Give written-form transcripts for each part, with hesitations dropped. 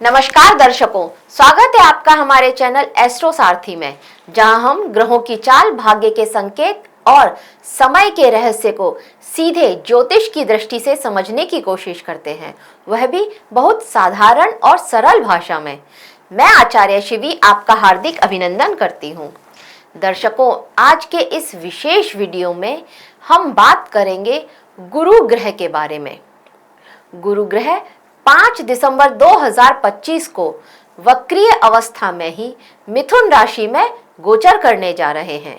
नमस्कार दर्शकों, स्वागत है आपका हमारे चैनल एस्ट्रो सारथी में, जहां हम ग्रहों की चाल, भाग्य के संकेत और समय के रहस्य को सीधे ज्योतिष की दृष्टि से समझने की कोशिश करते हैं, वह भी बहुत साधारण और सरल भाषा में। मैं आचार्य शिवी आपका हार्दिक अभिनंदन करती हूं। दर्शकों, आज के इस विशेष वीडियो में हम बात करेंगे गुरु ग्रह के बारे में। गुरु ग्रह 5 दिसंबर 2025 को वक्रीय अवस्था में ही मिथुन राशि में गोचर करने जा रहे हैं,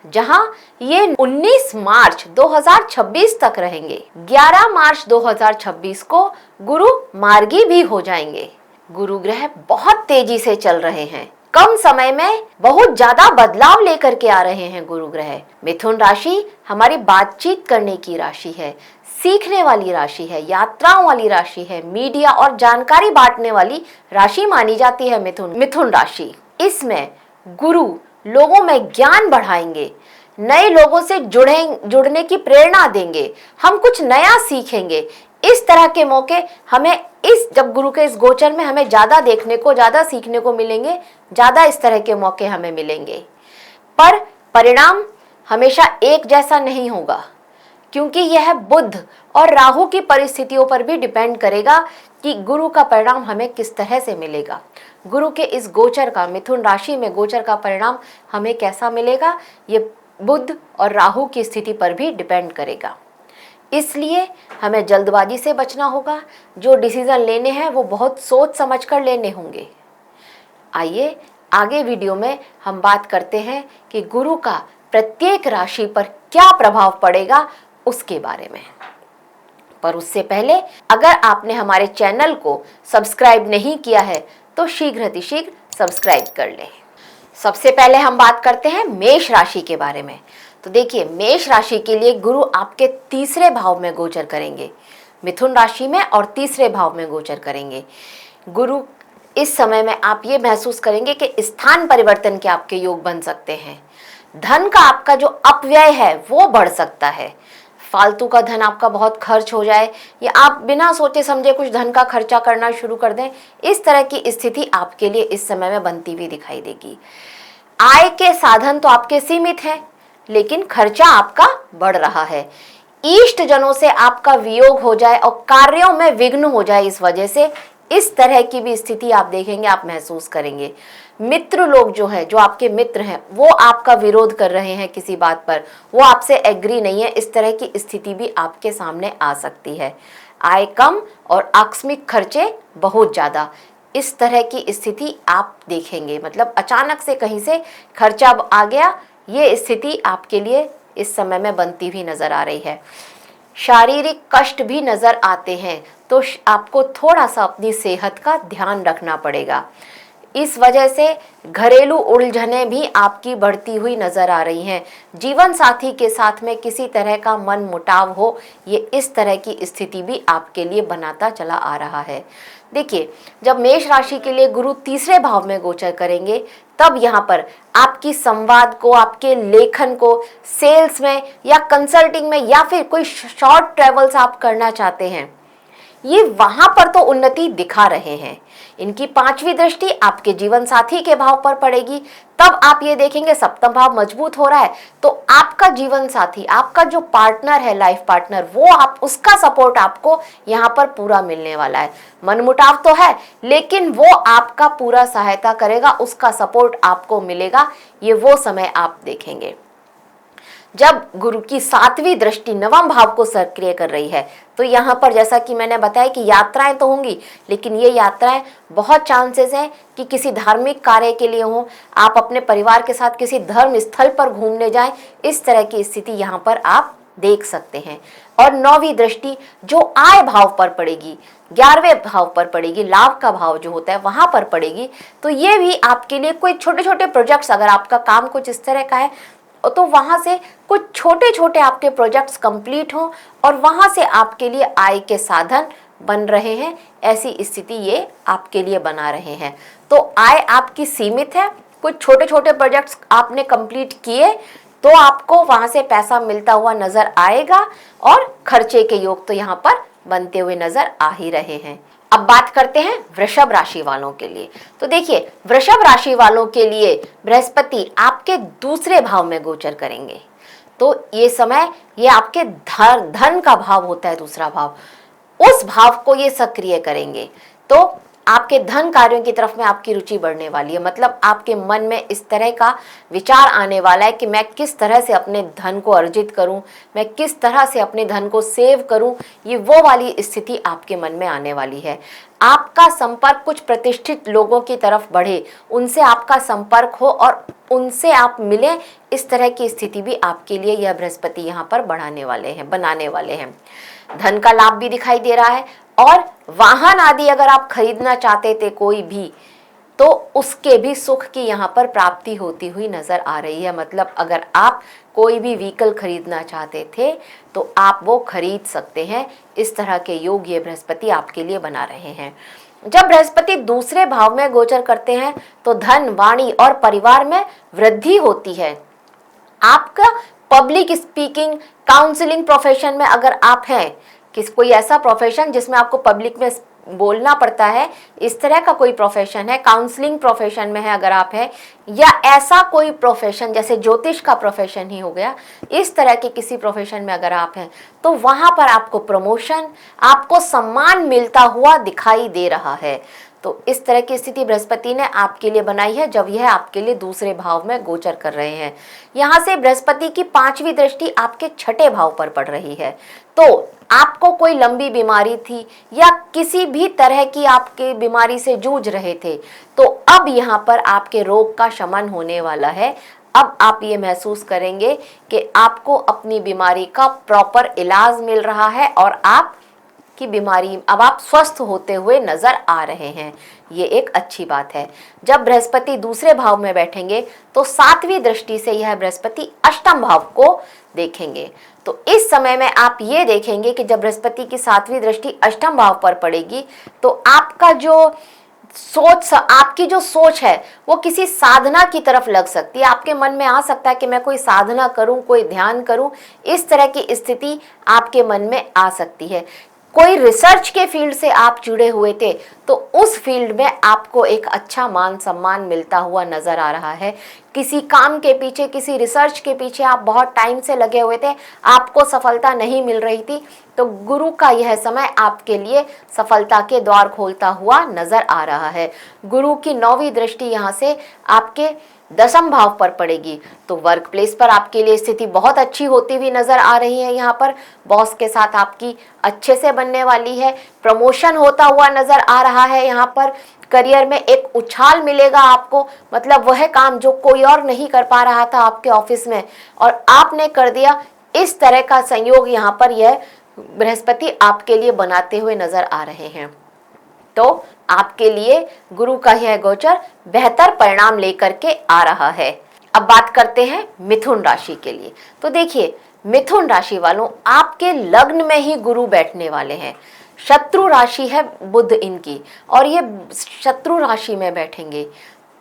जहां ये 19 मार्च 2026 तक रहेंगे। 11 मार्च 2026 को गुरु मार्गी भी हो जाएंगे। गुरु ग्रह बहुत तेजी से चल रहे हैं, कम समय में बहुत ज्यादा बदलाव लेकर के आ रहे हैं। गुरु ग्रह मिथुन राशि हमारी बातचीत करने की राशि है, सीखने वाली राशि है, यात्राओं वाली राशि है, मीडिया और जानकारी बांटने वाली राशि मानी जाती है मिथुन राशि। इसमें गुरु लोगों में ज्ञान बढ़ाएंगे, नए लोगों से जुड़ने की प्रेरणा देंगे, हम कुछ नया सीखेंगे। इस तरह के मौके हमें जब गुरु के इस गोचर में हमें ज्यादा देखने को, ज्यादा सीखने को मिलेंगे, ज्यादा इस तरह के मौके हमें मिलेंगे। पर परिणाम हमेशा एक जैसा नहीं होगा, क्योंकि यह बुध और राहु की परिस्थितियों पर भी डिपेंड करेगा कि गुरु का परिणाम हमें किस तरह से मिलेगा। गुरु के इस गोचर का, मिथुन राशि में गोचर का परिणाम हमें कैसा मिलेगा, ये बुध और राहु की स्थिति पर भी डिपेंड करेगा। इसलिए हमें जल्दबाजी से बचना होगा। जो डिसीजन लेने हैं वो बहुत सोच समझ कर लेने होंगे। आइए आगे वीडियो में हम बात करते हैं कि गुरु का प्रत्येक राशि पर क्या प्रभाव पड़ेगा उसके बारे में। पर उससे पहले अगर आपने हमारे चैनल को सब्सक्राइब नहीं किया है तो शीघ्र सब्सक्राइब कर लें। सबसे पहले हम बात करते हैं मेष राशि के बारे में। तो देखिए, मेष राशि के लिए गुरु आपके तीसरे भाव में गोचर करेंगे, मिथुन राशि में, और तीसरे भाव में गोचर करेंगे। गुरु इस समय में आप ये महसूस करेंगे कि स्थान परिवर्तन के आपके योग बन सकते हैं। धन का आपका जो अपव्यय है वो बढ़ सकता है। फालतू का धन आपका बहुत खर्च हो जाए, या आप बिना सोचे समझे कुछ धन का खर्चा करना शुरू कर दें, इस तरह की स्थिति आपके लिए इस समय में बनती हुई दिखाई देगी। आय के साधन तो आपके सीमित हैं, लेकिन खर्चा आपका बढ़ रहा है। इष्ट जनों से आपका वियोग हो जाए और कार्यों में विघ्न हो जाए, इस वजह से इस तरह की भी स्थिति आप देखेंगे, आप महसूस करेंगे। मित्र लोग जो हैं, जो आपके मित्र हैं, वो आपका विरोध कर रहे हैं किसी बात पर, वो आपसे एग्री नहीं है। इस तरह की स्थिति भी आपके सामने आ सकती है। आय कम और आकस्मिक खर्चे बहुत ज्यादा, इस तरह की स्थिति आप देखेंगे। मतलब अचानक से कहीं से खर्चा आ गया, ये स्थिति आपके लिए इस समय में बनती हुई नजर आ रही है। शारीरिक कष्ट भी नजर आते हैं, तो आपको थोड़ा सा अपनी सेहत का ध्यान रखना पड़ेगा। इस वजह से घरेलू उलझनें भी आपकी बढ़ती हुई नजर आ रही हैं। जीवन साथी के साथ में किसी तरह का मन मुटाव हो, ये इस तरह की स्थिति भी आपके लिए बनाता चला आ रहा है। देखिए, जब मेष राशि के लिए गुरु तीसरे भाव में गोचर करेंगे, तब यहाँ पर आपकी संवाद को, आपके लेखन को, सेल्स में या कंसल्टिंग में, या फिर कोई शॉर्ट ट्रेवल्स आप करना चाहते हैं, ये वहां पर तो उन्नति दिखा रहे हैं। इनकी 5वीं दृष्टि आपके जीवन साथी के भाव पर पड़ेगी, तब आप ये देखेंगे सप्तम भाव मजबूत हो रहा है, तो आपका जीवन साथी, आपका जो पार्टनर है, लाइफ पार्टनर, वो आप उसका सपोर्ट आपको यहाँ पर पूरा मिलने वाला है। मनमुटाव तो है, लेकिन वो आपका पूरा सहायता करेगा, उसका सपोर्ट आपको मिलेगा। ये वो समय आप देखेंगे जब गुरु की 7वीं दृष्टि नवम भाव को सक्रिय कर रही है। तो यहाँ पर जैसा कि मैंने बताया कि यात्राएं तो होंगी, लेकिन ये यात्राएं बहुत चांसेस हैं कि किसी धार्मिक कार्य के लिए हो, आप अपने परिवार के साथ किसी धर्म स्थल पर घूमने जाएं, इस तरह की स्थिति यहाँ पर आप देख सकते हैं। और 9वीं दृष्टि जो आय भाव पर पड़ेगी, 11वें भाव पर पड़ेगी, लाभ का भाव जो होता है वहां पर पड़ेगी। तो ये भी आपके लिए कोई छोटे छोटे प्रोजेक्ट्स, अगर आपका काम कुछ इस तरह का है, तो वहां से कुछ छोटे छोटे आपके प्रोजेक्ट्स कंप्लीट हों और वहां से आपके लिए आय के साधन बन रहे हैं, ऐसी स्थिति ये आपके लिए बना रहे हैं। तो आय आपकी सीमित है, कुछ छोटे छोटे प्रोजेक्ट्स आपने कंप्लीट किए तो आपको वहां से पैसा मिलता हुआ नजर आएगा, और खर्चे के योग तो यहाँ पर बनते हुए नजर आ ही रहे हैं। अब बात करते हैं वृषभ राशि वालों के लिए। तो देखिए, वृषभ राशि वालों के लिए बृहस्पति आपके दूसरे भाव में गोचर करेंगे। तो ये समय, ये आपके धन का भाव होता है, दूसरा भाव, उस भाव को ये सक्रिय करेंगे। तो आपके धन कार्यों की तरफ में आपकी रुचि बढ़ने वाली है। मतलब आपके मन में इस तरह का विचार आने वाला है कि मैं किस तरह से अपने धन को अर्जित करूं, मैं किस तरह से अपने धन को सेव करूं, ये वो वाली स्थिति आपके मन में आने वाली है। आपका संपर्क कुछ प्रतिष्ठित लोगों की तरफ बढ़े, उनसे आपका संपर्क हो और उनसे आप मिलें, इस तरह की स्थिति भी आपके लिए यह बृहस्पति यहाँ पर बनाने वाले हैं। धन का लाभ भी दिखाई दे रहा है और वाहन आदि अगर आप खरीदना चाहते थे कोई भी, तो उसके भी सुख की यहाँ पर प्राप्ति होती हुई नजर आ रही है। मतलब अगर आप कोई भी व्हीकल खरीदना चाहते थे तो आप वो खरीद सकते हैं। इस तरह के योग ये बृहस्पति आपके लिए बना रहे हैं। जब बृहस्पति दूसरे भाव में गोचर करते हैं तो धन, वाणी और परिवार में वृद्धि होती है। आपका पब्लिक स्पीकिंग, काउंसलिंग प्रोफेशन में अगर आप हैं, कोई ऐसा प्रोफेशन जिसमें आपको पब्लिक में बोलना पड़ता है, इस तरह का कोई प्रोफेशन है, काउंसलिंग प्रोफेशन में है अगर आप हैं, या ऐसा कोई प्रोफेशन जैसे ज्योतिष का प्रोफेशन ही हो गया, इस तरह के किसी प्रोफेशन में अगर आप हैं, तो वहां पर आपको प्रमोशन, आपको सम्मान मिलता हुआ दिखाई दे रहा है। तो इस तरह की स्थिति बृहस्पति ने आपके लिए बनाई है जब यह आपके लिए दूसरे भाव में गोचर कर रहे हैं। यहाँ से बृहस्पति की 5वीं दृष्टि आपके 6ठे भाव पर पड़ रही है। तो आपको कोई लंबी बीमारी थी या किसी भी तरह की आपके बीमारी से जूझ रहे थे, तो अब यहाँ पर आपके रोग का शमन होने वाला है। अब आप ये महसूस करेंगे कि आपको अपनी बीमारी का प्रॉपर इलाज मिल रहा है और आप की बीमारी, अब आप स्वस्थ होते हुए नजर आ रहे हैं। ये एक अच्छी बात है। जब बृहस्पति दूसरे भाव में बैठेंगे तो 7वीं दृष्टि से यह बृहस्पति अष्टम भाव को देखेंगे। तो इस समय में आप ये देखेंगे कि जब बृहस्पति की 7वीं दृष्टि अष्टम भाव पर पड़ेगी तो आपका आपकी जो सोच है वो किसी साधना की तरफ लग सकती है। आपके मन में आ सकता है कि मैं कोई साधना करूं, कोई ध्यान करूं, इस तरह की स्थिति आपके मन में आ सकती है। कोई रिसर्च के फील्ड से आप जुड़े हुए थे तो उस फील्ड में आपको एक अच्छा मान सम्मान मिलता हुआ नजर आ रहा है। किसी काम के पीछे, किसी रिसर्च के पीछे आप बहुत टाइम से लगे हुए थे, आपको सफलता नहीं मिल रही थी, तो गुरु का यह समय आपके लिए सफलता के द्वार खोलता हुआ नजर आ रहा है। गुरु की 9वीं दृष्टि यहाँ से आपके 10म भाव पर पड़ेगी तो वर्क प्लेस पर आपके लिए स्थिति बहुत अच्छी होती हुई नजर आ रही है। यहाँ पर बॉस के साथ आपकी अच्छे से बनने वाली है, प्रमोशन होता हुआ नजर आ रहा है। यहाँ पर करियर में एक उछाल मिलेगा आपको। मतलब वह काम जो कोई और नहीं कर पा रहा था आपके ऑफिस में और आपने कर दिया, इस तरह का संयोग यहाँ पर यह बृहस्पति आपके लिए बनाते हुए नजर आ रहे हैं। तो आपके लिए गुरु का यह गोचर बेहतर परिणाम लेकर के आ रहा है। अब बात करते हैं मिथुन राशि के लिए। तो देखिए, मिथुन राशि वालों, आपके लग्न में ही गुरु बैठने वाले हैं। शत्रु राशि है बुध इनकी, और ये शत्रु राशि में बैठेंगे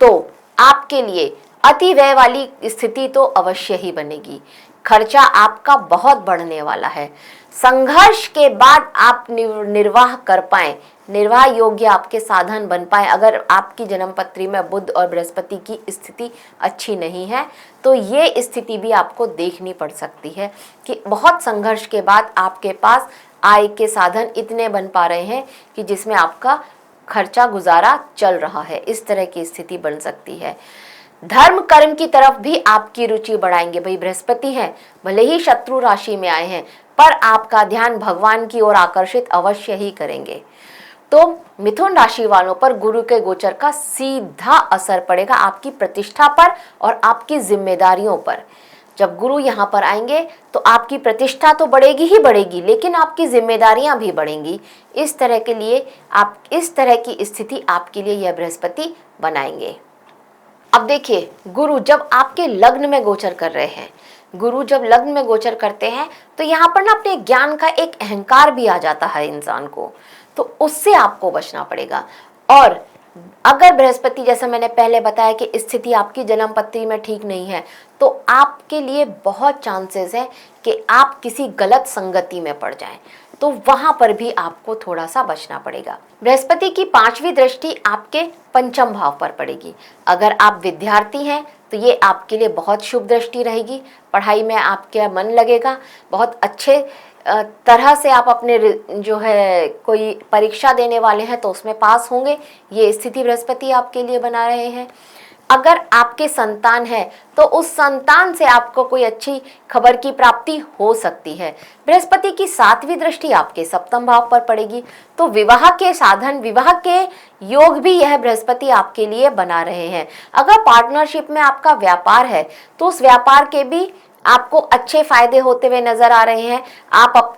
तो आपके लिए अति व्यय वाली स्थिति तो अवश्य ही बनेगी। खर्चा आपका बहुत बढ़ने वाला है। संघर्ष के बाद आप निर्वाह कर पाए, निर्वाह योग्य आपके साधन बन पाए। अगर आपकी जन्मपत्री में बुध और बृहस्पति की स्थिति अच्छी नहीं है तो ये स्थिति भी आपको देखनी पड़ सकती है कि बहुत संघर्ष के बाद आपके पास आय के साधन इतने बन पा रहे हैं कि जिसमें आपका खर्चा गुजारा चल रहा है। इस तरह की स्थिति बन सकती है। धर्म कर्म की तरफ भी आपकी रुचि बढ़ाएंगे। भाई बृहस्पति हैं, भले ही शत्रु राशि में आए हैं, पर आपका ध्यान भगवान की ओर आकर्षित अवश्य ही करेंगे। तो मिथुन राशि वालों पर गुरु के गोचर का सीधा असर पड़ेगा आपकी प्रतिष्ठा पर और आपकी जिम्मेदारियों पर। जब गुरु यहाँ पर आएंगे तो आपकी प्रतिष्ठा तो बढ़ेगी ही बढ़ेगी, लेकिन आपकी जिम्मेदारियां भी बढ़ेंगी। इस तरह के लिए इस तरह की स्थिति आपके लिए यह बृहस्पति बनाएंगे। अब देखिए, गुरु जब आपके लग्न में गोचर कर रहे हैं, गुरु जब लग्न में गोचर करते हैं तो यहाँ पर ना अपने ज्ञान का एक अहंकार भी आ जाता है इंसान को, तो उससे आपको बचना पड़ेगा। और अगर बृहस्पति, जैसा मैंने पहले बताया कि स्थिति आपकी जन्म पत्री में ठीक नहीं है, तो आपके लिए बहुत चांसेस है कि आप किसी गलत संगति में पड़ जाएं, तो वहां पर भी आपको थोड़ा सा बचना पड़ेगा। बृहस्पति की 5वीं दृष्टि आपके पंचम भाव पर पड़ेगी। अगर आप विद्यार्थी हैं तो ये आपके लिए बहुत शुभ दृष्टि रहेगी। पढ़ाई में आपका मन लगेगा, बहुत अच्छे तरह से आप अपने जो है कोई परीक्षा देने वाले हैं तो उसमें पास होंगे। ये स्थिति बृहस्पति आपके लिए बना रहे हैं। अगर आपके संतान है तो उस संतान से आपको कोई अच्छी खबर की प्राप्ति हो सकती है। बृहस्पति की 7वीं दृष्टि आपके सप्तम भाव पर पड़ेगी, तो विवाह के साधन, विवाह के योग भी यह बृहस्पति आपके लिए बना रहे हैं। अगर पार्टनरशिप में आपका व्यापार है तो उस व्यापार के भी आपको अच्छे फायदे होते हुए नजर आ रहे हैं।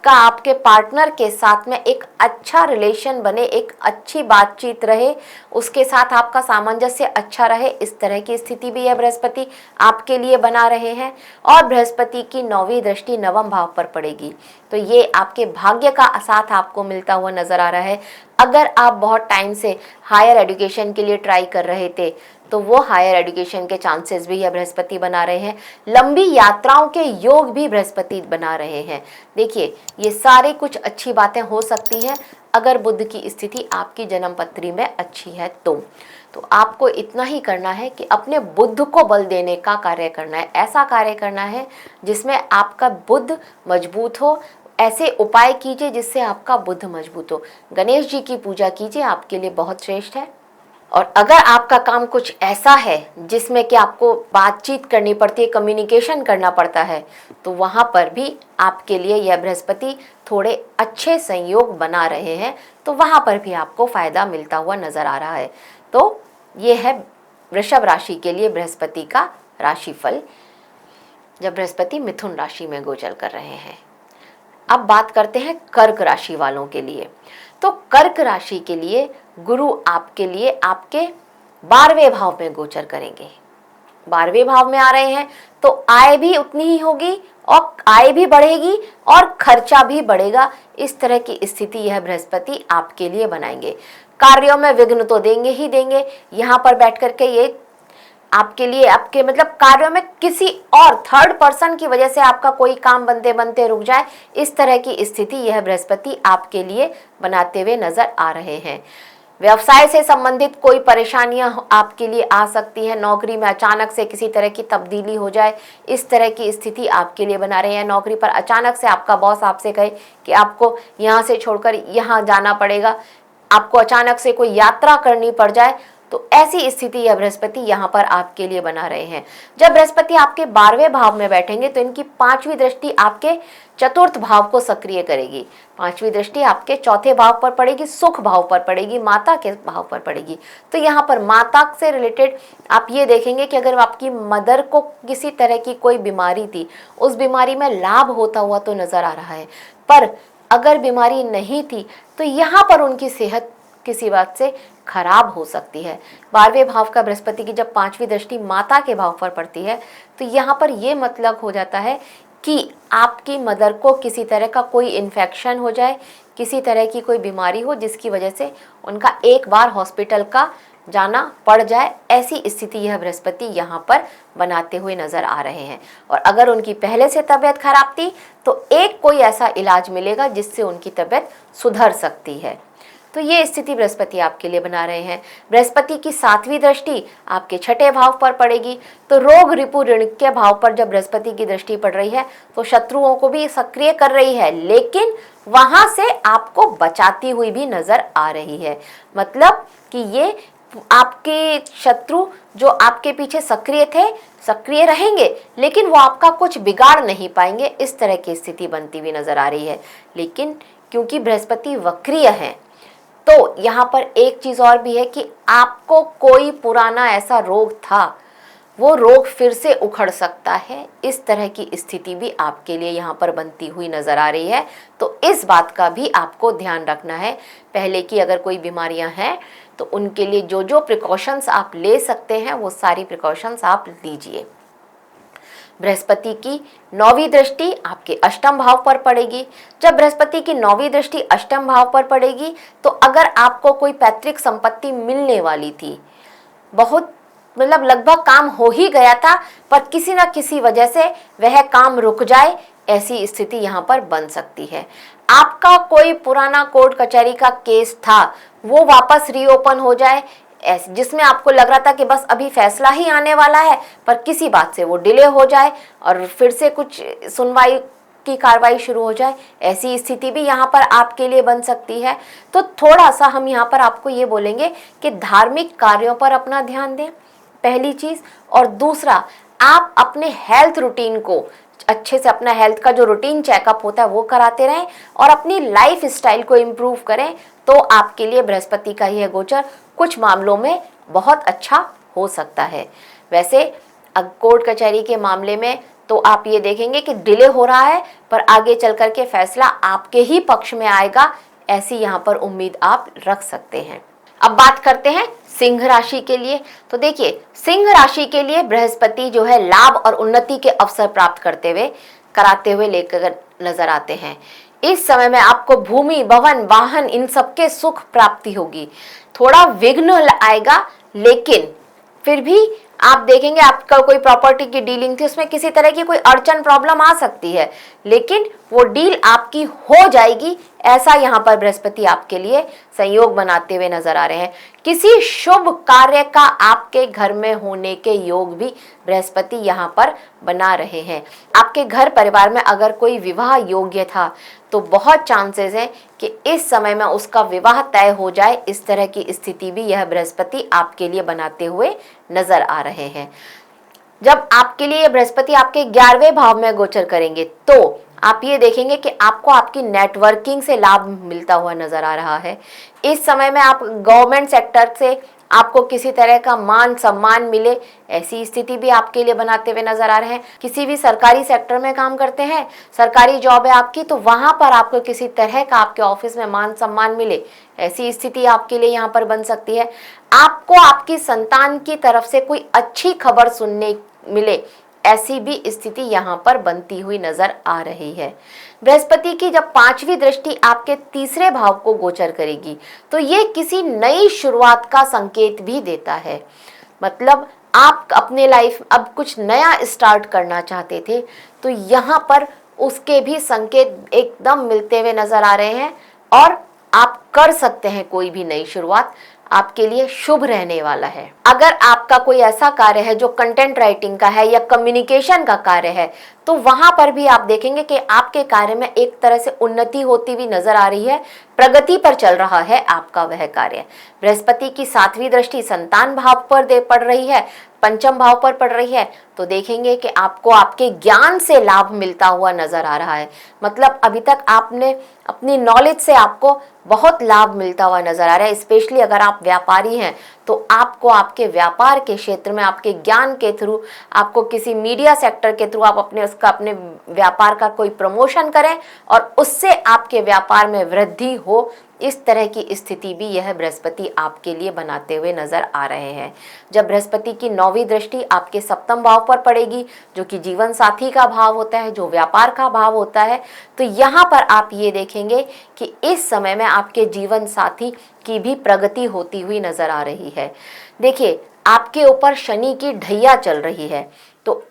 आपके पार्टनर के साथ में एक अच्छा रिलेशन बने, एक अच्छी बातचीत रहे, उसके साथ आपका सामंजस्य अच्छा रहे, इस तरह की स्थिति भी है बृहस्पति आपके लिए बना रहे हैं। और बृहस्पति की 9वीं दृष्टि नवम भाव पर पड़ेगी, तो ये आपके भाग्य का साथ आपको मिलता हुआ नजर आ रहा है। अगर आप बहुत टाइम से हायर एजुकेशन के लिए ट्राई कर रहे थे तो वो हायर एजुकेशन के चांसेस भी यह बृहस्पति बना रहे हैं। लंबी यात्राओं के योग भी बृहस्पति बना रहे हैं। देखिए, ये सारे कुछ अच्छी बातें हो सकती हैं अगर बुध की स्थिति आपकी जन्म पत्री में अच्छी है तो आपको इतना ही करना है कि अपने बुध को बल देने का कार्य करना है। ऐसा कार्य करना है जिसमें आपका बुध मजबूत हो। ऐसे उपाय कीजिए जिससे आपका बुध मजबूत हो। गणेश जी की पूजा कीजिए, आपके लिए बहुत श्रेष्ठ है। और अगर आपका काम कुछ ऐसा है जिसमें कि आपको बातचीत करनी पड़ती है, कम्युनिकेशन करना पड़ता है, तो वहाँ पर भी आपके लिए यह बृहस्पति थोड़े अच्छे संयोग बना रहे हैं, तो वहाँ पर भी आपको फायदा मिलता हुआ नजर आ रहा है। तो ये है वृषभ राशि के लिए बृहस्पति का राशिफल, जब बृहस्पति मिथुन राशि में गोचर कर रहे हैं। अब बात करते हैं कर्क राशि वालों के लिए। तो कर्क राशि के लिए गुरु आपके लिए आपके 12वें भाव में गोचर करेंगे। 12वें भाव में आ रहे हैं तो आय भी उतनी ही होगी और आय भी बढ़ेगी और खर्चा भी बढ़ेगा। इस तरह की स्थिति यह बृहस्पति आपके लिए बनाएंगे। कार्यों में विघ्न तो देंगे ही देंगे। यहाँ पर बैठ करके ये आपके लिए आपके मतलब कार्यों में किसी और थर्ड पर्सन की वजह से आपका कोई काम बनते बनते रुक जाए, इस तरह की स्थिति यह बृहस्पति आपके लिए बनाते हुए नजर आ रहे हैं। व्यवसाय से संबंधित कोई परेशानियां आपके लिए आ सकती हैं। नौकरी में अचानक से किसी तरह की तब्दीली हो जाए, इस तरह की स्थिति आपके लिए बना रहे हैं। नौकरी पर अचानक से आपका बॉस आपसे कहे कि आपको यहाँ से छोड़कर यहाँ जाना पड़ेगा, आपको अचानक से कोई यात्रा करनी पड़ जाए, तो ऐसी स्थिति यह बृहस्पति यहाँ पर आपके लिए बना रहे हैं। जब बृहस्पति आपके 12वें भाव में बैठेंगे तो इनकी 5वीं दृष्टि आपके चतुर्थ भाव को सक्रिय करेगी। 5वीं दृष्टि आपके चौथे भाव पर पड़ेगी, सुख भाव पर पड़ेगी, माता के भाव पर पड़ेगी। तो यहाँ पर माता से रिलेटेड आप ये देखेंगे कि अगर आपकी मदर को किसी तरह की कोई बीमारी थी, उस बीमारी में लाभ होता हुआ तो नजर आ रहा है। पर अगर बीमारी नहीं थी तो यहाँ पर उनकी सेहत किसी बात से खराब हो सकती है। 12वें भाव का बृहस्पति की जब 5वीं दृष्टि माता के भाव पर पड़ती है तो यहाँ पर ये मतलब हो जाता है कि आपकी मदर को किसी तरह का कोई इन्फेक्शन हो जाए, किसी तरह की कोई बीमारी हो जिसकी वजह से उनका एक बार हॉस्पिटल का जाना पड़ जाए। ऐसी स्थिति यह बृहस्पति यहाँ पर बनाते हुए नजर आ रहे हैं। और अगर उनकी पहले से तबीयत खराब थी तो एक कोई ऐसा इलाज मिलेगा जिससे उनकी तबीयत सुधर सकती है। तो ये स्थिति बृहस्पति आपके लिए बना रहे हैं। बृहस्पति की 7वीं दृष्टि आपके 6ठे भाव पर पड़ेगी। तो रोग रिपु ऋण के भाव पर जब बृहस्पति की दृष्टि पड़ रही है तो शत्रुओं को भी सक्रिय कर रही है, लेकिन वहां से आपको बचाती हुई भी नजर आ रही है। मतलब कि ये आपके शत्रु जो आपके पीछे सक्रिय थे, सक्रिय रहेंगे, लेकिन वो आपका कुछ बिगाड़ नहीं पाएंगे। इस तरह की स्थिति बनती हुई नजर आ रही है। लेकिन क्योंकि बृहस्पति वक्रीय है तो यहाँ पर एक चीज और भी है कि आपको कोई पुराना ऐसा रोग था, वो रोग फिर से उखड़ सकता है। इस तरह की स्थिति भी आपके लिए यहाँ पर बनती हुई नजर आ रही है। तो इस बात का भी आपको ध्यान रखना है पहले की अगर कोई बीमारियां हैं तो उनके लिए जो जो प्रिकॉशंस आप ले सकते हैं वो सारी प्रिकॉशंस आप लीजिए। बृहस्पति की 9वीं दृष्टि आपके अष्टम भाव पर पड़ेगी। जब बृहस्पति की 9वीं दृष्टि अष्टम भाव पर पड़ेगी तो अगर आपको कोई पैतृक संपत्ति मिलने वाली थी, बहुत मतलब लगभग काम हो ही गया था, पर किसी ना किसी वजह से वह काम रुक जाए, ऐसी स्थिति यहाँ पर बन सकती है। आपका कोई पुराना कोर्ट कचहरी का केस था वो वापस रीओपन हो जाए, जिसमें आपको लग रहा था कि बस अभी फैसला ही आने वाला है, पर किसी बात से वो डिले हो जाए और फिर से कुछ सुनवाई की कार्रवाई शुरू हो जाए, ऐसी स्थिति भी यहाँ पर आपके लिए बन सकती है। तो थोड़ा सा हम यहाँ पर आपको ये बोलेंगे कि धार्मिक कार्यों पर अपना ध्यान दें, पहली चीज। और दूसरा, आप अपने हेल्थ रूटीन को अच्छे से, अपना हेल्थ का जो रूटीन चेकअप होता है वो कराते रहें और अपनी लाइफ स्टाइल को इम्प्रूव करें, तो आपके लिए बृहस्पति का यह गोचर कुछ मामलों में बहुत अच्छा हो सकता है। वैसे कोर्ट कचहरी के मामले में तो आप ये देखेंगे कि डिले हो रहा है, पर आगे चल कर के फैसला आपके ही पक्ष में आएगा, ऐसी यहाँ पर उम्मीद आप रख सकते हैं। अब बात करते हैं सिंह राशि के लिए। तो देखिए, सिंह राशि के लिए बृहस्पति जो है लाभ और उन्नति के अवसर प्राप्त कराते हुए लेकर नजर आते हैं। इस समय में आपको भूमि, भवन, वाहन, इन सबके सुख प्राप्ति होगी। थोड़ा विघ्न आएगा, लेकिन फिर भी आप देखेंगे आपका कोई प्रॉपर्टी की डीलिंग थी, उसमें किसी तरह की कोई अड़चन, प्रॉब्लम आ सकती है, लेकिन वो डील आपकी हो जाएगी, ऐसा यहाँ पर बृहस्पति आपके लिए संयोग बनाते हुए नजर आ रहे हैं। किसी शुभ कार्य का आपके घर में होने के योग भी बृहस्पति यहाँ पर बना रहे हैं। आपके घर परिवार में अगर कोई विवाह योग्य था तो बहुत चांसेस हैं कि इस समय में उसका विवाह तय हो जाए, इस तरह की स्थिति भी यह बृहस्पति आपके लिए बनाते हुए नजर आ रहे हैं। जब आपके लिए बृहस्पति आपके 11वें भाव में गोचर करेंगे तो आप ये देखेंगे कि आपको आपकी नेटवर्किंग से लाभ मिलता हुआ नजर आ रहा है। इस समय में आप गवर्नमेंट सेक्टर से आपको किसी तरह का मान सम्मान मिले, ऐसी स्थिति भी आपके लिए बनाते हुए नजर आ रहे हैं। किसी भी सरकारी सेक्टर में काम करते हैं, सरकारी जॉब है आपकी, तो वहां पर आपको किसी तरह का आपके ऑफिस में मान सम्मान मिले, ऐसी स्थिति आपके लिए यहाँ पर बन सकती है। आपको आपकी संतान की तरफ से कोई अच्छी खबर सुनने मिले, ऐसी भी स्थिति यहाँ पर बनती हुई नजर आ रही है। बृहस्पति की जब 5वीं दृष्टि आपके 3रे भाव को गोचर करेगी तो ये किसी नई शुरुआत का संकेत भी देता है। मतलब आप अपने लाइफ अब कुछ नया स्टार्ट करना चाहते थे, तो यहाँ पर उसके भी संकेत एकदम मिलते हुए नजर आ रहे हैं और आप कर सकते हैं कोई भी नई शुरुआत, आपके लिए शुभ रहने वाला है। अगर आपका कोई ऐसा कार्य है जो कंटेंट राइटिंग का है या कम्युनिकेशन का कार्य है, तो वहां पर भी आप देखेंगे कि आपके कार्य में एक तरह से उन्नति होती हुई नजर आ रही है, प्रगति पर चल रहा है आपका वह कार्य। बृहस्पति की 7वीं दृष्टि संतान भाव पर पड़ रही है, पंचम भाव पर पड़ रही है, तो देखेंगे कि आपको आपके ज्ञान से लाभ मिलता हुआ नजर आ रहा है। मतलब अभी तक आपने अपनी नॉलेज से आपको बहुत लाभ मिलता हुआ नजर आ रहा है। स्पेशली अगर आप व्यापारी हैं तो आपको आपके व्यापार के क्षेत्र में आपके ज्ञान के थ्रू, आपको किसी मीडिया सेक्टर के थ्रू आप अपने व्यापार का कोई प्रमोशन करें और उससे आपके व्यापार में वृद्धि हो, इस तरह की स्थिति भी यह बृहस्पति आपके लिए बनाते हुए नजर आ रहे हैं। जब बृहस्पति की 9वीं दृष्टि आपके 7वें भाव पर पड़ेगी, जो कि जीवन साथी का भाव होता है, जो व्यापार का भाव होता है, तो यहाँ पर आप ये देखेंगे कि इस समय में आपके जीवन साथी की भी प्रगति होती हुई नजर आ रही है। देखिए, आपके ऊपर शनि की ढैया चल रही है, तो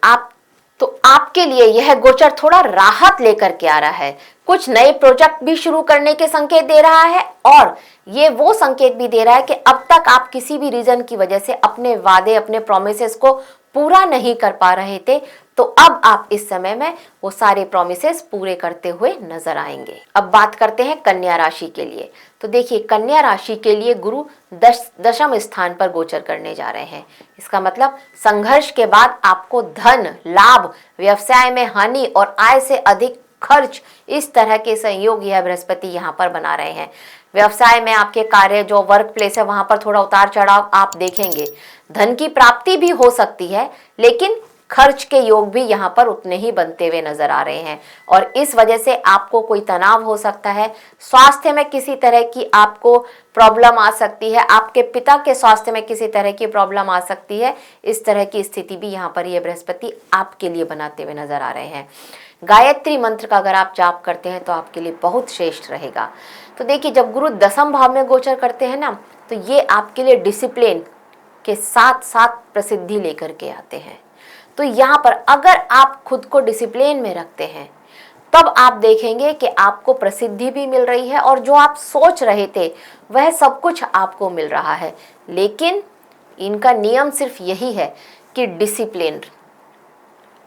आपके लिए यह गोचर थोड़ा राहत लेकर के आ रहा है। कुछ नए प्रोजेक्ट भी शुरू करने के संकेत दे रहा है और ये वो संकेत भी दे रहा है कि अब तक आप किसी भी रीजन की वजह से अपने वादे, अपने प्रोमिसेस को पूरा नहीं कर पा रहे थे, तो अब आप इस समय में वो सारे प्रोमिसेस पूरे करते हुए नजर आएंगे। अब बात करते हैं कन्या राशि के लिए। तो देखिए, कन्या राशि के लिए गुरु दशम स्थान पर गोचर करने जा रहे हैं। इसका मतलब संघर्ष के बाद आपको धन लाभ, व्यवसाय में हानि और आय से अधिक खर्च, इस तरह के संयोग यह बृहस्पति यहाँ पर बना रहे हैं। व्यवसाय में आपके कार्य, जो वर्क प्लेस है, वहां पर थोड़ा उतार चढ़ाव आप देखेंगे। धन की प्राप्ति भी हो सकती है, लेकिन खर्च के योग भी यहाँ पर उतने ही बनते हुए नजर आ रहे हैं और इस वजह से आपको कोई तनाव हो सकता है। स्वास्थ्य में किसी तरह की आपको प्रॉब्लम आ सकती है, आपके पिता के स्वास्थ्य में किसी तरह की प्रॉब्लम आ सकती है। इस तरह की स्थिति भी यहाँ पर ये बृहस्पति आपके लिए बनाते हुए नजर आ रहे हैं। गायत्री मंत्र का अगर आप जाप करते हैं तो आपके लिए बहुत श्रेष्ठ रहेगा। तो देखिए, जब गुरु दसम भाव में गोचर करते हैं ना, तो ये आपके लिए डिसिप्लिन के साथ साथ प्रसिद्धि लेकर के आते हैं। तो यहाँ पर अगर आप खुद को डिसिप्लिन में रखते हैं तब आप देखेंगे कि आपको प्रसिद्धि भी मिल रही है और जो आप सोच रहे थे वह सब कुछ आपको मिल रहा है। लेकिन इनका नियम सिर्फ यही है कि डिसिप्लिन।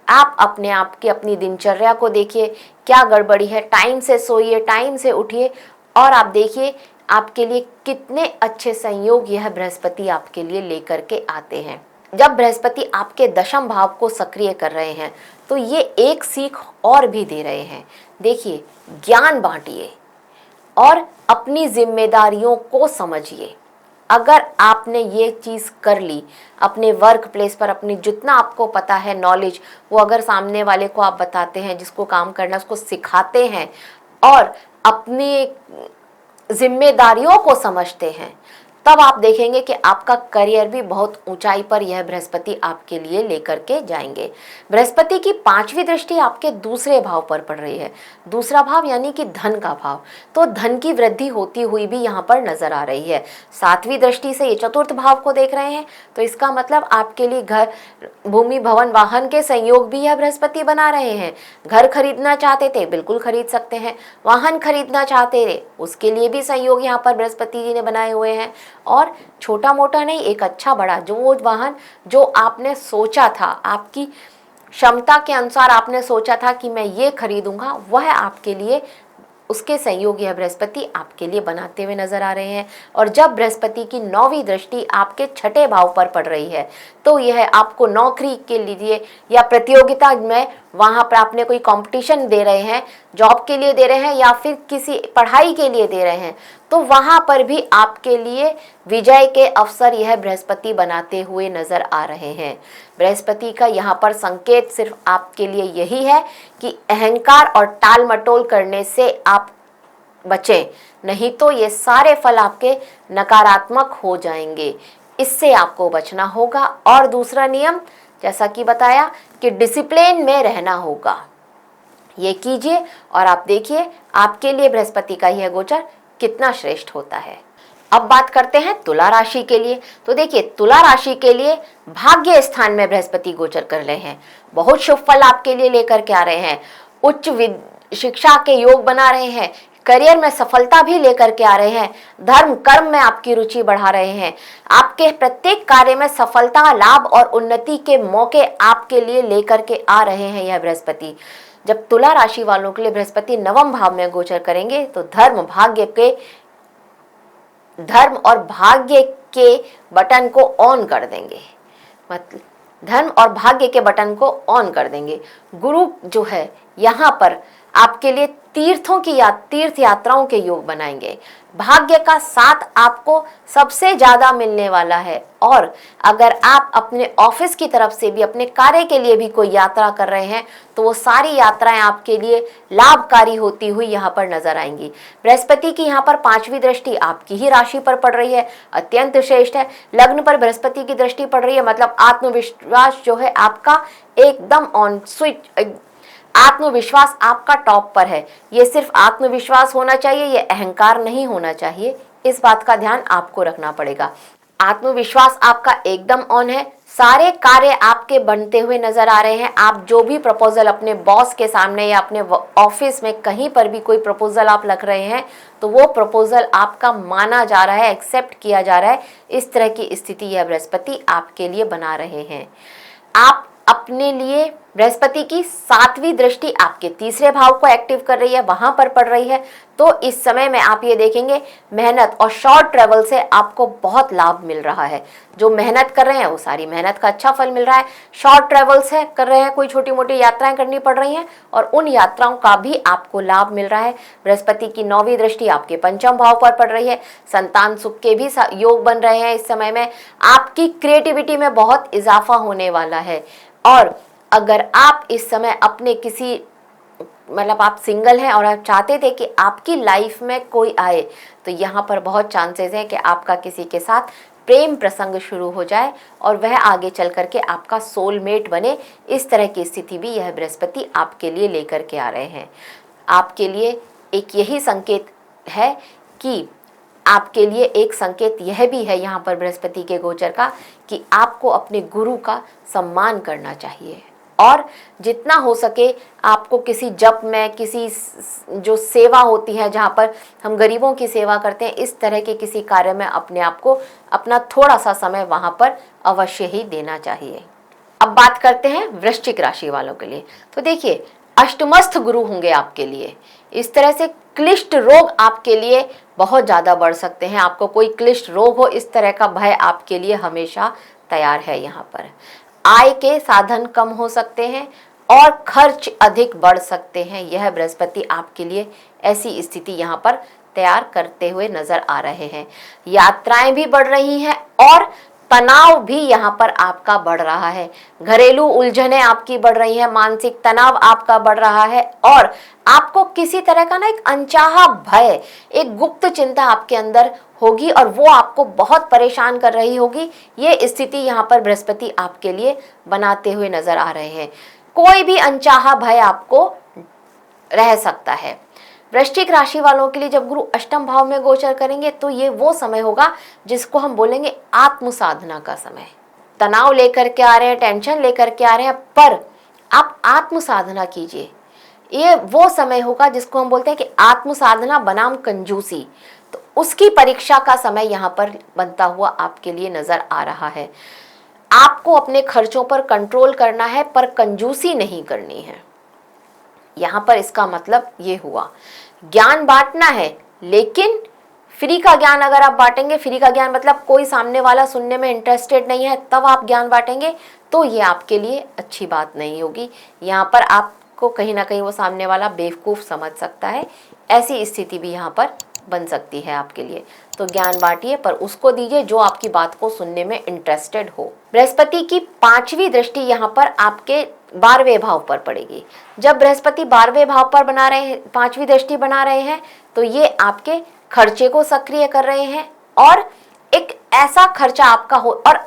आप अपने आप की अपनी दिनचर्या को देखिए, क्या गड़बड़ी है, टाइम से सोइए, टाइम से उठिए और आप देखिए आपके लिए कितने अच्छे संयोग यह बृहस्पति आपके लिए लेकर के आते हैं। जब बृहस्पति आपके दशम भाव को सक्रिय कर रहे हैं तो ये एक सीख और भी दे रहे हैं। देखिए, ज्ञान बांटिए और अपनी जिम्मेदारियों को समझिए। अगर आपने ये चीज़ कर ली अपने वर्क प्लेस पर, अपनी जितना आपको पता है नॉलेज, वो अगर सामने वाले को आप बताते हैं, जिसको काम करना है उसको सिखाते हैं और अपनी जिम्मेदारियों को समझते हैं, तब आप देखेंगे कि आपका करियर भी बहुत ऊंचाई पर यह बृहस्पति आपके लिए लेकर के जाएंगे। बृहस्पति की 5वीं दृष्टि आपके दूसरे भाव पर पड़ रही है। दूसरा भाव यानी कि धन का भाव, तो धन की वृद्धि होती हुई भी यहाँ पर नजर आ रही है। 7वीं दृष्टि से ये चतुर्थ भाव को देख रहे हैं, तो इसका मतलब आपके लिए घर, भूमि, भवन, वाहन के संयोग भी यह बृहस्पति बना रहे हैं। घर खरीदना चाहते थे, बिल्कुल खरीद सकते हैं। वाहन खरीदना चाहते थे, उसके लिए भी संयोग यहाँ पर बृहस्पति जी ने बनाए हुए हैं। और छोटा मोटा नहीं, एक अच्छा बड़ा, जो वो वाहन जो आपने सोचा था, आपकी क्षमता के अनुसार आपने सोचा था कि मैं ये खरीदूंगा, वह आपके लिए उसके संयोग यह बृहस्पति आपके लिए बनाते हुए नजर आ रहे हैं। और जब बृहस्पति की 9वीं दृष्टि आपके छठे भाव पर पड़ रही है तो यह आपको नौकरी के लिए या प्रतियोगिता में, वहां पर आपने कोई कंपटीशन दे रहे हैं, जॉब के लिए दे रहे हैं या फिर किसी पढ़ाई के लिए दे रहे हैं, तो वहां पर भी आपके लिए विजय के अवसर यह बृहस्पति बनाते हुए नजर आ रहे हैं। बृहस्पति का यहाँ पर संकेत सिर्फ आपके लिए यही है कि अहंकार और टाल मटोल करने से आप बचें, नहीं तो ये सारे फल आपके नकारात्मक हो जाएंगे। इससे आपको बचना होगा। और दूसरा नियम, जैसा कि बताया, कि डिसिप्लिन में रहना होगा। ये कीजिए और आप देखिए आपके लिए बृहस्पति का यह गोचर कितना श्रेष्ठ होता है। अब बात करते हैं तुला राशि के लिए। तो देखिए, तुला राशि के लिए भाग्य स्थान में बृहस्पति गोचर कर रहे हैं। बहुत शुभ फल आपके लिए लेकर के आ रहे हैं। उच्च शिक्षा के योग बना रहे हैं। करियर में सफलता भी लेकर के आ रहे हैं। धर्म कर्म में आपकी रुचि बढ़ा रहे हैं। आपके प्रत्येक कार्य में सफलता, लाभ और उन्नति के मौके आपके लिए लेकर के आ रहे हैं यह बृहस्पति। जब तुला राशि वालों के लिए बृहस्पति नवम भाव में गोचर करेंगे तो धर्म और भाग्य के बटन को ऑन कर देंगे। मतलब धर्म और भाग्य के बटन को ऑन कर देंगे। गुरु जो है यहाँ पर आपके लिए तीर्थ यात्राओं के योग बनाएंगे। भाग्य का साथ आपको सबसे ज्यादा मिलने वाला है। और अगर आप अपने ऑफिस की तरफ से भी अपने कार्य के लिए भी कोई यात्रा कर रहे हैं तो वो सारी यात्राएं आपके लिए लाभकारी होती हुई यहाँ पर नजर आएंगी। बृहस्पति की यहाँ पर 5वीं दृष्टि आपकी ही राशि पर पड़ रही है, अत्यंत श्रेष्ठ है। लग्न पर बृहस्पति की दृष्टि पड़ रही है, मतलब आत्मविश्वास जो है आपका एकदम ऑन स्विच, आत्मविश्वास आपका टॉप पर है। ये सिर्फ आत्मविश्वास होना चाहिए, ये अहंकार नहीं होना चाहिए। इस बात का ध्यान आपको रखना पड़ेगा। आत्मविश्वास आपका एकदम ऑन है। सारे कार्य आपके बनते हुए नजर आ रहे हैं। आप जो भी प्रपोजल अपने बॉस के सामने या अपने ऑफिस में कहीं पर भी कोई प्रपोजल आप रख रहे हैं तो वो प्रपोजल आपका माना जा रहा है, एक्सेप्ट किया जा रहा है। इस तरह की स्थिति यह बृहस्पति आपके लिए बना रहे हैं। आप अपने लिए बृहस्पति की 7वीं दृष्टि आपके तीसरे भाव को एक्टिव कर रही है, वहां पर पड़ रही है। तो इस समय में आप ये देखेंगे मेहनत और शॉर्ट ट्रेवल से आपको बहुत लाभ मिल रहा है। जो मेहनत कर रहे हैं वो सारी मेहनत का अच्छा फल मिल रहा है। शॉर्ट ट्रेवल्स है कर रहे हैं, कोई छोटी मोटी यात्राएं करनी पड़ रही हैं और उन यात्राओं का भी आपको लाभ मिल रहा है। बृहस्पति की 9वीं दृष्टि आपके पंचम भाव पर पड़ रही है। संतान सुख के भी योग बन रहे हैं। इस समय में आपकी क्रिएटिविटी में बहुत इजाफा होने वाला है। और अगर आप इस समय अपने किसी मतलब आप सिंगल हैं और आप चाहते थे कि आपकी लाइफ में कोई आए, तो यहाँ पर बहुत चांसेस है कि आपका किसी के साथ प्रेम प्रसंग शुरू हो जाए और वह आगे चल करके आपका सोलमेट बने। इस तरह की स्थिति भी यह बृहस्पति आपके लिए लेकर के आ रहे हैं। आपके लिए एक यही संकेत है कि आपके लिए एक संकेत यह भी है यहाँ पर बृहस्पति के गोचर का कि आपको अपने गुरु का सम्मान करना चाहिए और जितना हो सके आपको किसी जप में, किसी जो सेवा होती है जहाँ पर हम गरीबों की सेवा करते हैं, इस तरह के किसी कार्य में अपने आप को अपना थोड़ा सा समय वहाँ पर अवश्य ही देना चाहिए। अब बात करते हैं वृश्चिक राशि वालों के लिए। तो देखिए, अष्टमस्थ गुरु होंगे आपके लिए। इस तरह से क्लिष्ट रोग आपके लिए बहुत ज़्यादा बढ़ सकते हैं। आपको कोई क्लिष्ट रोग हो, इस तरह का भय आपके लिए हमेशा तैयार है। यहाँ पर आय के साधन कम हो सकते हैं और खर्च अधिक बढ़ सकते हैं। यह बृहस्पति आपके लिए ऐसी स्थिति यहाँ पर तैयार करते हुए नजर आ रहे हैं। यात्राएं भी बढ़ रही हैं और तनाव भी यहाँ पर आपका बढ़ रहा है। घरेलू उलझनें आपकी बढ़ रही हैं, मानसिक तनाव आपका बढ़ रहा है और आपको किसी तरह का ना एक अनचाहा भय, एक गुप्त चिंता आपके अंदर होगी और वो आपको बहुत परेशान कर रही होगी। ये स्थिति यहाँ पर बृहस्पति आपके लिए बनाते हुए नजर आ रहे हैं। कोई भी अनचाहा भय आपको रह सकता है। वृश्चिक राशि वालों के लिए जब गुरु अष्टम भाव में गोचर करेंगे तो ये वो समय होगा जिसको हम बोलेंगे आत्म साधना का समय। तनाव लेकर के आ रहे हैं, टेंशन लेकर के आ रहे हैं, पर आप आत्म साधना कीजिए। ये वो समय होगा जिसको हम बोलते हैं कि आत्म साधना बनाम कंजूसी। तो उसकी परीक्षा का समय यहाँ पर बनता हुआ आपके लिए नजर आ रहा है। आपको अपने खर्चों पर कंट्रोल करना है पर कंजूसी नहीं करनी है। यहाँ पर इसका मतलब ये हुआ, ज्ञान बांटना है लेकिन फ्री का ज्ञान अगर आप बांटेंगे, फ्री का ज्ञान मतलब कोई सामने वाला सुनने में इंटरेस्टेड नहीं है तब आप ज्ञान बांटेंगे, तो ये आपके लिए अच्छी बात नहीं होगी। यहाँ पर आपको कहीं ना कहीं वो सामने वाला बेवकूफ़ समझ सकता है। ऐसी स्थिति भी यहाँ पर बन सकती है आपके लिए। तो ज्ञान बांटिए पर उसको दीजिए जो आपकी बात को सुनने में इंटरेस्टेड हो। बृहस्पति की 5वीं दृष्टि यहाँ पर आपके 12वें भाव पर पड़ेगी। जब बृहस्पति 12वें भाव पर बना रहे हैं, 5वीं दृष्टि बना रहे हैं, तो ये आपके खर्चे को सक्रिय कर रहे हैं और एक ऐसा खर्चा आपका हो, और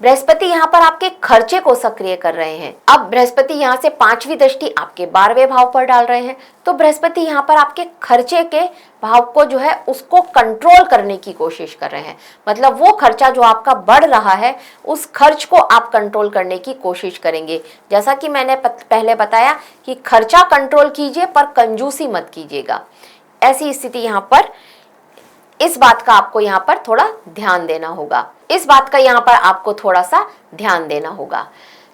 बृहस्पति यहाँ पर आपके खर्चे को सक्रिय कर रहे हैं। अब बृहस्पति यहाँ से 5वीं दृष्टि आपके 12वें भाव पर डाल रहे हैं, तो बृहस्पति यहाँ पर आपके खर्चे के भाव को जो है उसको कंट्रोल करने की कोशिश कर रहे हैं। मतलब वो खर्चा जो आपका बढ़ रहा है उस खर्च को आप कंट्रोल करने की कोशिश करेंगे। जैसा कि मैंने पहले बताया कि खर्चा कंट्रोल कीजिए पर कंजूसी मत कीजिएगा। ऐसी स्थिति यहाँ पर, इस बात का आपको यहाँ पर थोड़ा ध्यान देना होगा। इस बात का यहाँ पर आपको थोड़ा सा ध्यान देना होगा।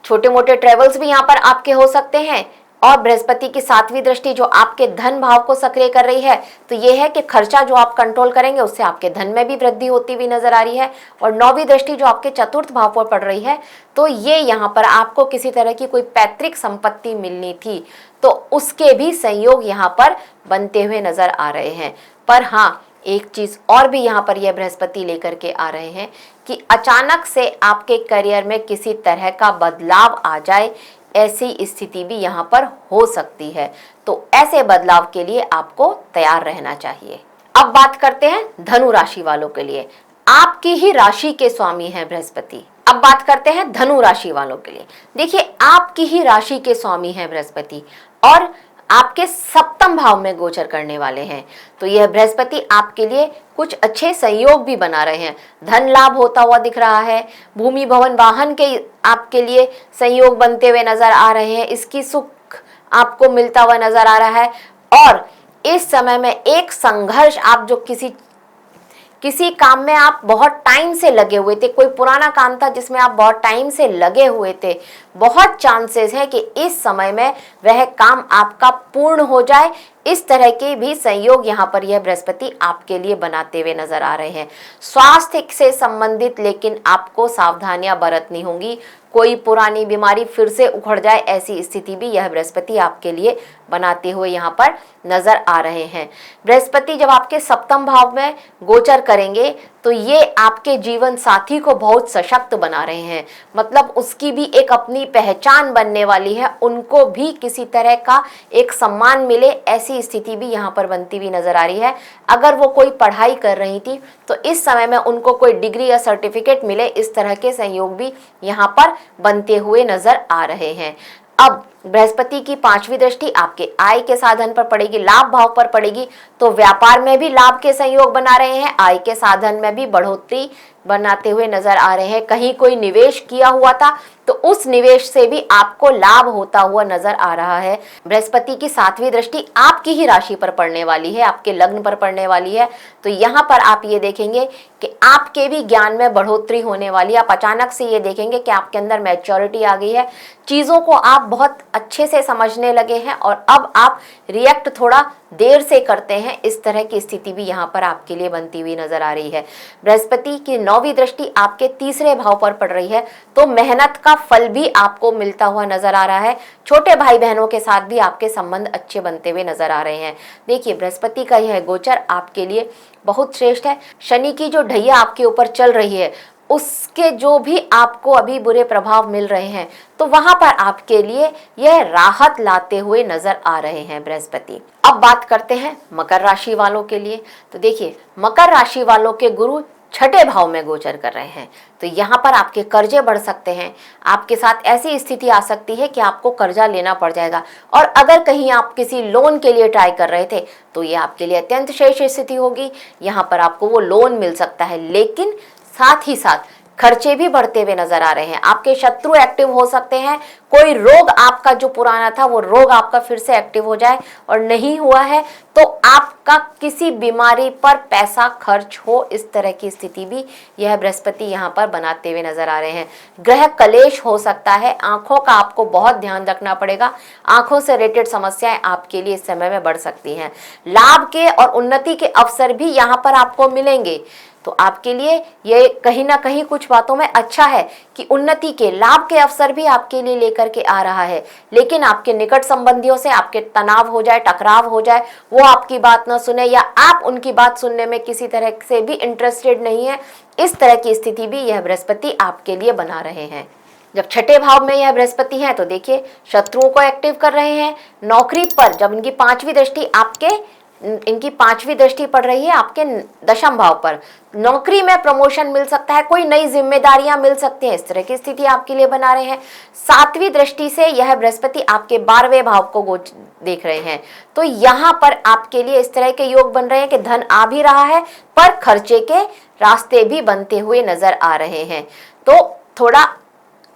छोटे मोटे ट्रेवल्स भी यहाँ पर आपके हो सकते हैं। और बृहस्पति की 7वीं दृष्टि जो आपके धन भाव को सक्रिय कर रही है, तो ये है कि खर्चा जो आप कंट्रोल करेंगे उससे आपके धन में भी वृद्धि होती हुई नजर आ रही है। और 9वीं दृष्टि जो आपके 4th भाव पर पड़ रही है, तो ये यहाँ पर आपको किसी तरह की कोई पैतृक संपत्ति मिलनी थी, तो उसके भी संयोग यहाँ पर बनते हुए नजर आ रहे हैं। पर हाँ, एक चीज और भी यहाँ पर यह बृहस्पति लेकर के आ रहे हैं कि अचानक से आपके करियर में किसी तरह का बदलाव आ जाए, ऐसी स्थिति भी यहाँ पर हो सकती है। तो ऐसे बदलाव के लिए आपको तैयार रहना चाहिए। अब बात करते हैं धनु राशि वालों के लिए। आपकी ही राशि के स्वामी हैं बृहस्पति। अब बात करते हैं धनु राशि वालों के लिए। देखिए, आपकी ही राशि के स्वामी हैं बृहस्पति और आपके 7म भाव में गोचर करने वाले हैं। तो यह बृहस्पति आपके लिए कुछ अच्छे संयोग भी बना रहे हैं। धन लाभ होता हुआ दिख रहा है। भूमि भवन वाहन के आपके लिए संयोग बनते हुए नजर आ रहे हैं। इसकी सुख आपको मिलता हुआ नजर आ रहा है। और इस समय में एक संघर्ष, आप जो किसी किसी काम में आप बहुत टाइम से लगे हुए थे, कोई पुराना काम था जिसमें आप बहुत टाइम से लगे हुए थे, बहुत चांसेस है कि इस समय में वह काम आपका पूर्ण हो जाए। इस तरह के भी संयोग यहाँ पर यह बृहस्पति आपके लिए बनाते हुए नजर आ रहे हैं। स्वास्थ्य से संबंधित लेकिन आपको सावधानियां बरतनी होंगी, कोई पुरानी बीमारी फिर से उखड़ जाए ऐसी स्थिति भी यह बृहस्पति आपके लिए बनाते हुए यहाँ पर नजर आ रहे हैं। बृहस्पति जब आपके सप्तम भाव में गोचर करेंगे तो ये आपके जीवन साथी को बहुत सशक्त बना रहे हैं, मतलब उसकी भी एक अपनी पहचान बनने वाली है, उनको भी किसी तरह का एक सम्मान मिले ऐसी स्थिति भी यहाँ पर बनती हुई नजर आ रही है। अगर वो कोई पढ़ाई कर रही थी तो इस समय में उनको कोई डिग्री या सर्टिफिकेट मिले, इस तरह के संयोग भी यहाँ पर बनते हुए नजर आ रहे हैं। अब बृहस्पति की 5वीं दृष्टि आपके आय के साधन पर पड़ेगी, लाभ भाव पर पड़ेगी, तो व्यापार में भी लाभ के संयोग बना रहे हैं, आय के साधन में भी बढ़ोतरी बनाते हुए नजर आ रहे हैं। कहीं कोई निवेश किया हुआ था तो उस निवेश से भी आपको लाभ होता हुआ नजर आ रहा है। बृहस्पति की 7वीं दृष्टि आपकी ही राशि पर पड़ने वाली है, आपके लग्न पर पड़ने वाली है, तो यहाँ पर आप ये देखेंगे कि आपके भी ज्ञान में बढ़ोतरी होने वाली है। आप अचानक से ये देखेंगे कि आपके अंदर मैच्योरिटी आ गई है, चीजों को आप बहुत अच्छे से समझने लगे हैं और अब आप रिएक्ट थोड़ा देर से करते हैं, इस तरह की स्थिति भी यहाँ पर आपके लिए बनती हुई नजर आ रही है। बृहस्पति की 9वीं दृष्टि आपके तीसरे भाव पर पड़ रही है, तो मेहनत का फल भी आपको मिलता हुआ नजर आ रहा है। छोटे भाई बहनों के साथ भी आपके संबंध अच्छे बनते हुए नजर आ रहे हैं। देखिए, बृहस्पति का यह गोचर आपके लिए बहुत श्रेष्ठ है। शनि की जो ढैया आपके ऊपर चल रही है उसके जो भी आपको अभी बुरे प्रभाव मिल रहे हैं, तो वहां पर आपके लिए यह राहत लाते हुए नजर आ रहे हैं बृहस्पति। अब बात करते हैं मकर राशि वालों के लिए। तो देखिए, मकर राशि वालों के गुरु छठे भाव में गोचर कर रहे हैं, तो यहाँ पर आपके कर्जे बढ़ सकते हैं। आपके साथ ऐसी स्थिति आ सकती है कि आपको कर्जा लेना पड़ जाएगा, और अगर कहीं आप किसी लोन के लिए ट्राई कर रहे थे तो ये आपके लिए अत्यंत शेष स्थिति होगी। यहाँ पर आपको वो लोन मिल सकता है, लेकिन साथ ही साथ खर्चे भी बढ़ते हुए नजर आ रहे हैं। आपके शत्रु एक्टिव हो सकते हैं, कोई रोग आपका जो पुराना था वो रोग आपका फिर से एक्टिव हो जाए, और नहीं हुआ है तो आपका किसी बीमारी पर पैसा खर्च हो, इस तरह की स्थिति भी यह बृहस्पति यहाँ पर बनाते हुए नजर आ रहे हैं। ग्रह कलेश हो सकता है, आंखों का आपको बहुत ध्यान रखना पड़ेगा, आंखों से रिलेटेड समस्याएं आपके लिए इस समय में बढ़ सकती हैं। लाभ के और उन्नति के अवसर भी यहाँ पर आपको मिलेंगे, तो आपके लिए ये कहीं ना कहीं कुछ बातों में अच्छा है कि उन्नति के लाभ के अवसर भी आपके लिए लेकर के आ रहा है। लेकिन आपके निकट संबंधियों से आपके तनाव हो जाए, टकराव हो जाए, वो आपकी बात ना सुने या आप उनकी बात सुनने में किसी तरह से भी इंटरेस्टेड नहीं है, इस तरह की स्थिति भी यह बृहस्पति आपके लिए बना रहे हैं। जब छठे भाव में यह बृहस्पति है तो देखिए, शत्रुओं को एक्टिव कर रहे हैं। नौकरी पर जब इनकी 5वीं दृष्टि पड़ रही है आपके दशम भाव पर, नौकरी में प्रमोशन मिल सकता है, कोई नई जिम्मेदारियां मिल सकती हैं, इस तरह की स्थिति आपके लिए बना रहे हैं। 7वीं दृष्टि से यह बृहस्पति आपके 12वें भाव को देख रहे हैं, तो यहाँ पर आपके लिए इस तरह के योग बन रहे हैं कि धन आ भी रहा है पर खर्चे के रास्ते भी बनते हुए नजर आ रहे हैं। तो थोड़ा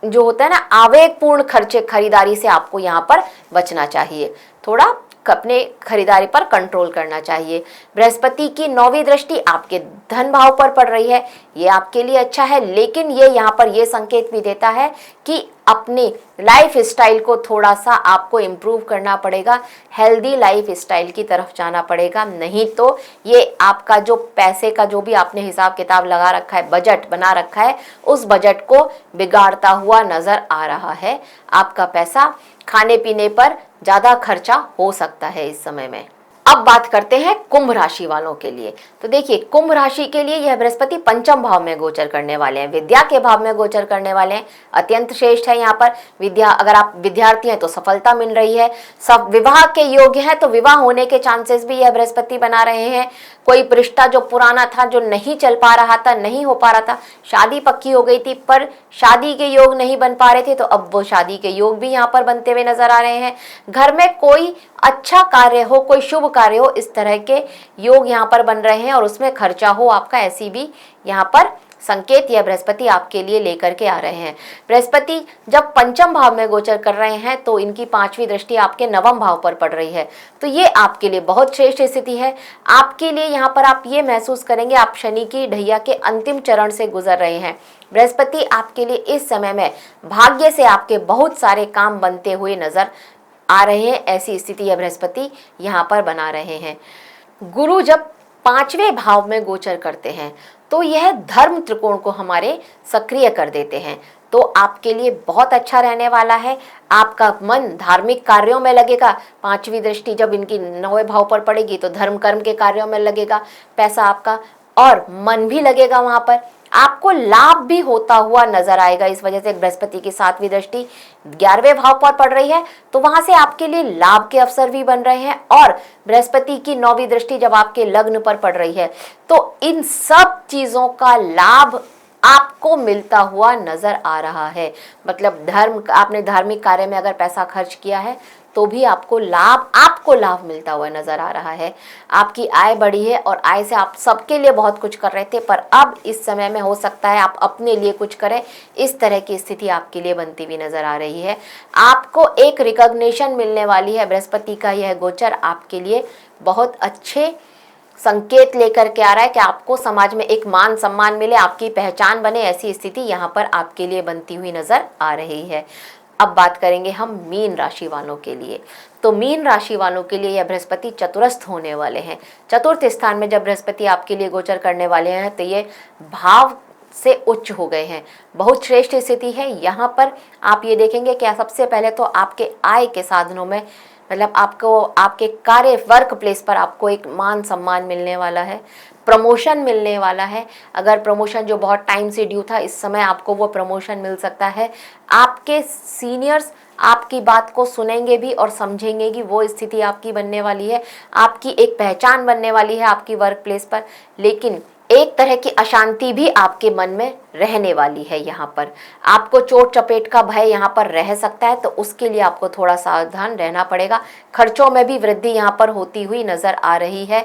जो होता है ना, आवेगपूर्ण खर्चे खरीदारी से आपको यहाँ पर बचना चाहिए, थोड़ा अपने खरीदारी पर कंट्रोल करना चाहिए। बृहस्पति की 9वीं दृष्टि आपके धन भाव पर पड़ रही है, ये आपके लिए अच्छा है, लेकिन ये यहाँ पर ये संकेत भी देता है कि अपने लाइफ स्टाइल को थोड़ा सा आपको इम्प्रूव करना पड़ेगा, हेल्दी लाइफ स्टाइल की तरफ जाना पड़ेगा, नहीं तो ये आपका जो पैसे का जो भी आपने हिसाब किताब लगा रखा है, बजट बना रखा है, उस बजट को बिगाड़ता हुआ नजर आ रहा है। आपका पैसा खाने पीने पर ज्यादा खर्चा हो सकता है इस समय में। अब बात करते हैं कुंभ राशि वालों के लिए। तो देखिए, कुंभ राशि के लिए यह बृहस्पति 5म भाव में गोचर करने वाले हैं, विद्या के भाव में गोचर करने वाले हैं, अत्यंत श्रेष्ठ है। यहाँ पर विद्या, अगर आप विद्यार्थी हैं तो सफलता मिल रही है, सब विवाह के योग्य है तो विवाह होने के चांसेस भी यह बृहस्पति बना रहे हैं। कोई रिश्ता जो पुराना था, जो नहीं चल पा रहा था, नहीं हो पा रहा था, शादी पक्की हो गई थी पर शादी के योग नहीं बन पा रहे थे, तो अब वो शादी के योग भी यहाँ पर बनते हुए नजर आ रहे हैं। घर में कोई अच्छा कार्य हो, कोई शुभ कार्य हो, इस तरह के योग यहाँ पर बन रहे हैं और उसमें खर्चा हो आपका, ऐसी भी यहाँ पर संकेत यह बृहस्पति आपके लिए लेकर के आ रहे हैं। बृहस्पति जब पंचम भाव में गोचर कर रहे हैं तो इनकी 5वीं दृष्टि आपके नवम भाव पर पड़ रही है, तो ये आपके लिए बहुत श्रेष्ठ स्थिति है। आपके लिए यहाँ पर आप ये महसूस करेंगे आप शनि की ढैया के अंतिम चरण से गुजर रहे हैं। बृहस्पति आपके लिए इस समय में भाग्य से आपके बहुत सारे काम बनते हुए नजर आ रहे हैं, ऐसी स्थिति यह बृहस्पति यहाँ पर बना रहे हैं। गुरु जब 5वें भाव में गोचर करते हैं तो यह धर्म त्रिकोण को हमारे सक्रिय कर देते हैं, तो आपके लिए बहुत अच्छा रहने वाला है। आपका मन धार्मिक कार्यों में लगेगा। 5वीं दृष्टि जब इनकी 9वें भाव पर पड़ेगी तो धर्म कर्म के कार्यों में लगेगा पैसा आपका, और मन भी लगेगा वहां पर। आपको लाभ भी होता हुआ नजर आएगा, इस वजह से बृहस्पति की 7वीं दृष्टि 11वें भाव पर पड़ रही है, तो वहां से आपके लिए लाभ के अवसर भी बन रहे हैं। और बृहस्पति की 9वीं दृष्टि जब आपके लग्न पर पड़ रही है तो इन सब चीजों का लाभ आपको मिलता हुआ नजर आ रहा है। मतलब आपने धार्मिक कार्य में अगर पैसा खर्च किया है तो भी आपको लाभ मिलता हुआ नजर आ रहा है। आपकी आय बढ़ी है और आय से आप सबके लिए बहुत कुछ कर रहे थे, पर अब इस समय में हो सकता है आप अपने लिए कुछ करें, इस तरह की स्थिति आपके लिए बनती हुई नजर आ रही है। आपको एक रिकॉग्निशन मिलने वाली है। बृहस्पति का यह गोचर आपके लिए बहुत अच्छे संकेत लेकर के आ रहा है कि आपको समाज में एक मान सम्मान मिले, आपकी पहचान बने, ऐसी स्थिति यहाँ पर आपके लिए बनती हुई नजर आ रही है। अब बात करेंगे हम मीन राशि वालों के लिए। तो मीन राशि वालों के लिए यह बृहस्पति चतुरस्थ होने वाले हैं। चतुर्थ स्थान में जब बृहस्पति आपके लिए गोचर करने वाले हैं तो ये भाव से उच्च हो गए हैं, बहुत श्रेष्ठ स्थिति है। यहाँ पर आप ये देखेंगे कि सबसे पहले तो आपके आय के साधनों में, मतलब आपको आपके कार्य वर्क प्लेस पर आपको एक मान सम्मान मिलने वाला है, प्रमोशन मिलने वाला है। अगर प्रमोशन जो बहुत टाइम से ड्यू था, इस समय आपको वो प्रमोशन मिल सकता है। आपके सीनियर्स आपकी बात को सुनेंगे भी और समझेंगे कि वो स्थिति आपकी बनने वाली है। आपकी एक पहचान बनने वाली है आपकी वर्क प्लेस पर, लेकिन एक तरह की अशांति भी आपके मन में रहने वाली है। यहाँ पर आपको चोट चपेट का भय यहाँ पर रह सकता है, तो उसके लिए आपको थोड़ा सावधान रहना पड़ेगा। खर्चों में भी वृद्धि यहाँ पर होती हुई नजर आ रही है।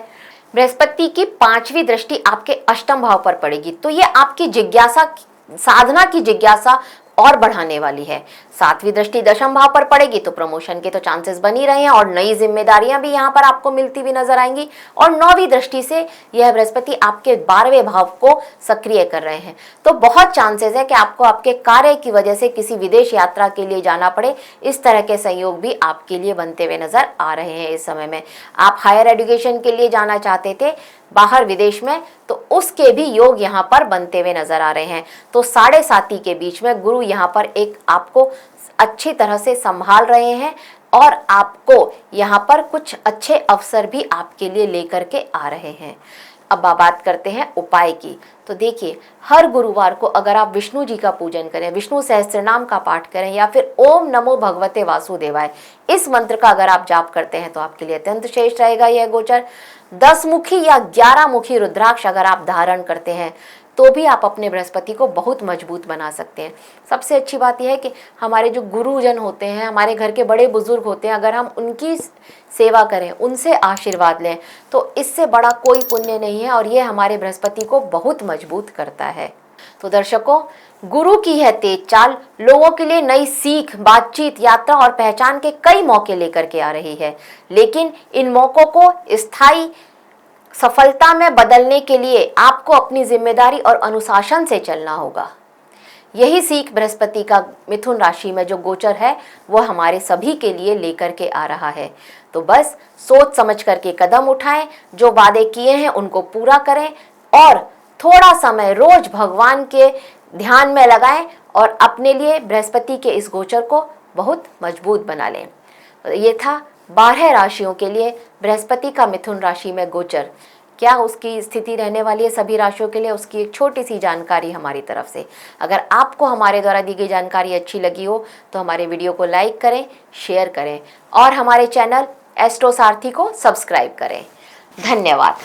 बृहस्पति की 5वीं दृष्टि आपके अष्टम भाव पर पड़ेगी, तो ये आपकी जिज्ञासा, साधना की जिज्ञासा और बढ़ाने वाली है। 7वीं दृष्टि 10वें भाव पर पड़ेगी तो प्रमोशन के तो चांसेस बन ही रहे हैं और नई जिम्मेदारियां भी यहाँ पर आपको मिलती हुई नजर आएंगी। और 9वीं दृष्टि से यह बृहस्पति आपके 12वें भाव को सक्रिय कर रहे हैं, तो बहुत चांसेस है कि आपको आपके कार्य की वजह से किसी विदेश यात्रा के लिए जाना पड़े। इस तरह के संयोग भी आपके लिए बनते हुए नजर आ रहे हैं। इस समय में आप हायर एजुकेशन के लिए जाना चाहते थे बाहर विदेश में, तो उसके भी योग यहाँ पर बनते हुए नजर आ रहे हैं। तो 7.5 के बीच में गुरु यहाँ पर एक आपको अच्छी तरह से संभाल रहे हैं और आपको यहाँ पर कुछ अच्छे अवसर भी आपके लिए लेकर के आ रहे हैं। अब बात करते हैं उपाय की। तो देखिए, हर गुरुवार को अगर आप विष्णु जी का पूजन करें, विष्णु सहस्त्रनाम का पाठ करें या फिर ओम नमो भगवते वासुदेवाय, इस मंत्र का अगर आप जाप करते हैं तो आपके लिए अत्यंत श्रेष्ठ रहेगा यह गोचर। 10 मुखी या 11 मुखी रुद्राक्ष अगर आप धारण करते हैं तो भी आप अपने बृहस्पति को बहुत मजबूत बना सकते हैं। सबसे अच्छी बात यह है कि हमारे जो गुरुजन होते हैं, हमारे घर के बड़े बुजुर्ग होते हैं, अगर हम उनकी सेवा करें, उनसे आशीर्वाद लें, तो इससे बड़ा कोई पुण्य नहीं है और ये हमारे बृहस्पति को बहुत मजबूत करता है। तो दर्शकों, गुरु की है तेज चाल लोगों के लिए नई सीख, बातचीत, यात्रा और पहचान के कई मौके लेकर के आ रही है, लेकिन इन मौकों को स्थायी सफलता में बदलने के लिए आपको अपनी जिम्मेदारी और अनुशासन से चलना होगा। यही सीख बृहस्पति का मिथुन राशि में जो गोचर है वह हमारे सभी के लिए लेकर के आ रहा है। तो बस सोच समझ करके कदम उठाएं, जो वादे किए हैं उनको पूरा करें और थोड़ा समय रोज भगवान के ध्यान में लगाएं और अपने लिए बृहस्पति के इस गोचर को बहुत मजबूत बना लें। ये था 12 राशियों के लिए बृहस्पति का मिथुन राशि में गोचर, क्या उसकी स्थिति रहने वाली है सभी राशियों के लिए, उसकी एक छोटी सी जानकारी हमारी तरफ से। अगर आपको हमारे द्वारा दी गई जानकारी अच्छी लगी हो तो हमारे वीडियो को लाइक करें, शेयर करें और हमारे चैनल एस्ट्रो सारथी को सब्सक्राइब करें। धन्यवाद।